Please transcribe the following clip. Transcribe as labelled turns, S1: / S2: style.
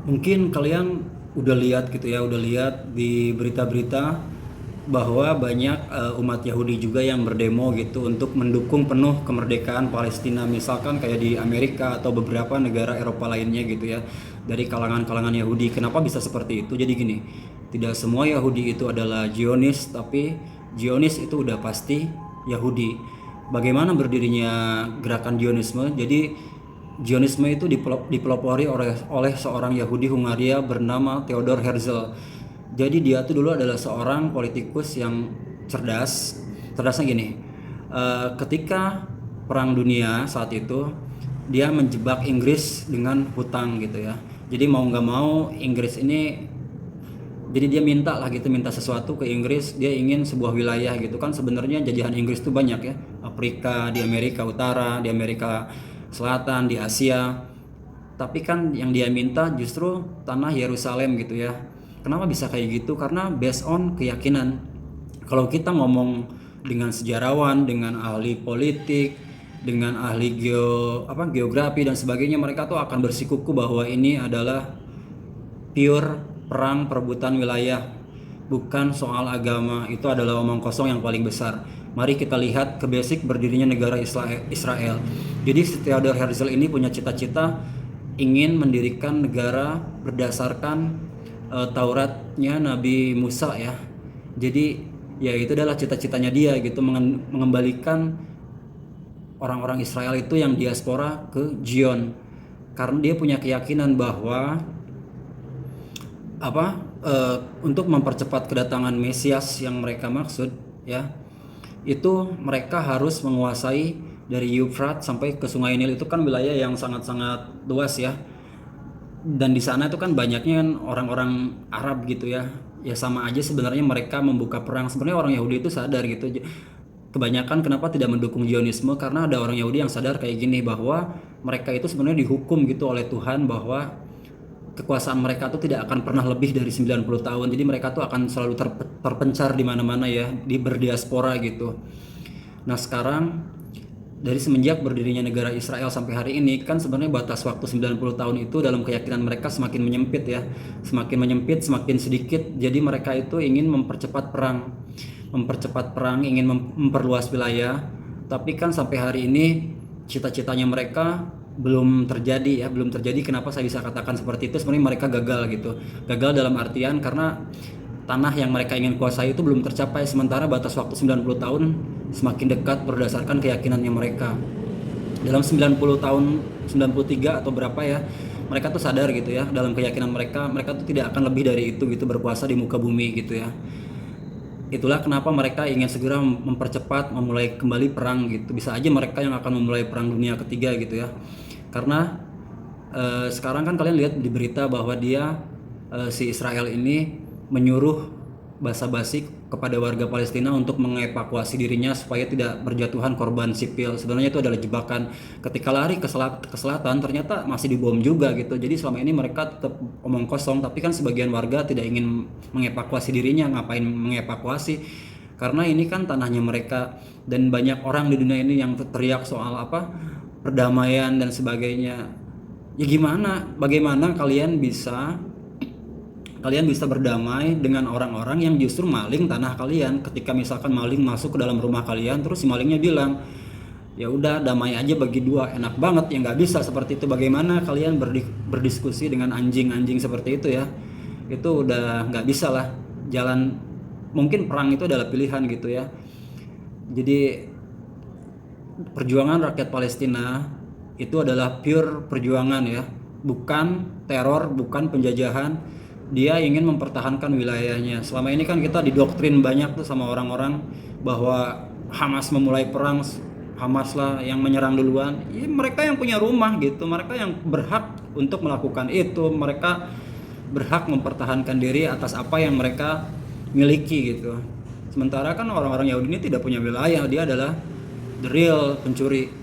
S1: Mungkin kalian udah lihat gitu ya, udah lihat di berita-berita bahwa banyak umat Yahudi juga yang berdemo gitu untuk mendukung penuh kemerdekaan Palestina, misalkan kayak di Amerika atau beberapa negara Eropa lainnya gitu ya, dari kalangan-kalangan Yahudi. Kenapa bisa seperti itu? Jadi gini, tidak semua Yahudi itu adalah Zionis, tapi Zionis itu udah pasti Yahudi. Bagaimana berdirinya gerakan Zionisme? Jadi Zionisme itu dipelopori oleh seorang Yahudi Hungaria bernama Theodor Herzl. Jadi dia tuh dulu adalah seorang politikus yang cerdas. Cerdasnya gini, ketika Perang Dunia saat itu dia menjebak Inggris dengan hutang gitu ya. Jadi mau nggak mau Inggris ini, jadi dia minta lah gitu, minta sesuatu ke Inggris, dia ingin sebuah wilayah gitu kan. Sebenarnya jajahan Inggris tuh banyak ya, Afrika, di Amerika Utara, di Amerika Selatan, di Asia, tapi kan yang dia minta justru tanah Yerusalem gitu ya. Kenapa bisa kayak gitu? Karena based on keyakinan. Kalau kita ngomong dengan sejarawan, dengan ahli politik, dengan ahli geografi dan sebagainya, mereka tuh akan bersikuku bahwa ini adalah pure perang perebutan wilayah, bukan soal agama. Itu adalah omong kosong yang paling besar. Mari kita lihat ke basic berdirinya negara Israel. Jadi Theodor Herzl ini punya cita-cita ingin mendirikan negara berdasarkan Tauratnya Nabi Musa ya. Jadi ya itu adalah cita-citanya dia gitu, mengembalikan orang-orang Israel itu yang diaspora ke Zion. Karena dia punya keyakinan bahwa apa untuk mempercepat kedatangan Mesias yang mereka maksud ya, itu mereka harus menguasai dari Euphrates sampai ke Sungai Nil. Itu kan wilayah yang sangat-sangat luas ya, dan di sana itu kan banyaknya kan orang-orang Arab gitu ya. Ya sama aja sebenarnya mereka membuka perang. Sebenarnya orang Yahudi itu sadar gitu. Kebanyakan kenapa tidak mendukung Zionisme, karena ada orang Yahudi yang sadar kayak gini, bahwa mereka itu sebenarnya dihukum gitu oleh Tuhan, bahwa kekuasaan mereka tuh tidak akan pernah lebih dari 90 tahun. Jadi mereka tuh akan selalu terpencar di mana-mana ya, di berdiaspora gitu. Nah, sekarang dari semenjak berdirinya negara Israel sampai hari ini kan sebenarnya batas waktu 90 tahun itu dalam keyakinan mereka semakin menyempit ya. Semakin menyempit, semakin sedikit. Jadi mereka itu ingin mempercepat perang. Mempercepat perang, ingin memperluas wilayah. Tapi kan sampai hari ini cita-citanya mereka belum terjadi ya, belum terjadi. Kenapa saya bisa katakan seperti itu? Sebenarnya mereka gagal gitu. Gagal dalam artian karena tanah yang mereka ingin kuasai itu belum tercapai, sementara batas waktu 90 tahun semakin dekat berdasarkan keyakinannya mereka. Dalam 90 tahun, 93 atau berapa ya, mereka tuh sadar gitu ya, dalam keyakinan mereka, mereka tuh tidak akan lebih dari itu gitu, berkuasa di muka bumi gitu ya. Itulah kenapa mereka ingin segera mempercepat, memulai kembali perang gitu. Bisa aja mereka yang akan memulai perang dunia ketiga gitu ya. Karena sekarang kan kalian lihat di berita bahwa dia si Israel ini menyuruh basa-basi kepada warga Palestina untuk mengevakuasi dirinya supaya tidak berjatuhan korban sipil. Sebenarnya itu adalah jebakan. Ketika lari ke selatan ternyata masih dibom juga gitu. Jadi selama ini mereka tetap omong kosong, tapi kan sebagian warga tidak ingin mengevakuasi dirinya. Ngapain mengevakuasi? Karena ini kan tanahnya mereka, dan banyak orang di dunia ini yang teriak soal apa perdamaian dan sebagainya. Ya gimana? Bagaimana kalian bisa berdamai dengan orang-orang yang justru maling tanah kalian? Ketika misalkan maling masuk ke dalam rumah kalian, terus si malingnya bilang, ya udah damai aja bagi dua, enak banget ya. Nggak bisa seperti itu. Bagaimana kalian berdiskusi dengan anjing-anjing seperti itu ya? Itu udah nggak bisa lah. Jalan mungkin perang itu adalah pilihan gitu ya. Jadi perjuangan rakyat Palestina itu adalah pure perjuangan ya, bukan teror, bukan penjajahan. Dia ingin mempertahankan wilayahnya. Selama ini kan kita didoktrin banyak tuh sama orang-orang bahwa Hamas memulai perang, Hamas lah yang menyerang duluan. Ya, mereka yang punya rumah gitu, mereka yang berhak untuk melakukan itu. Mereka berhak mempertahankan diri atas apa yang mereka miliki gitu. Sementara kan orang-orang Yahudi ini tidak punya wilayah, dia adalah the real pencuri.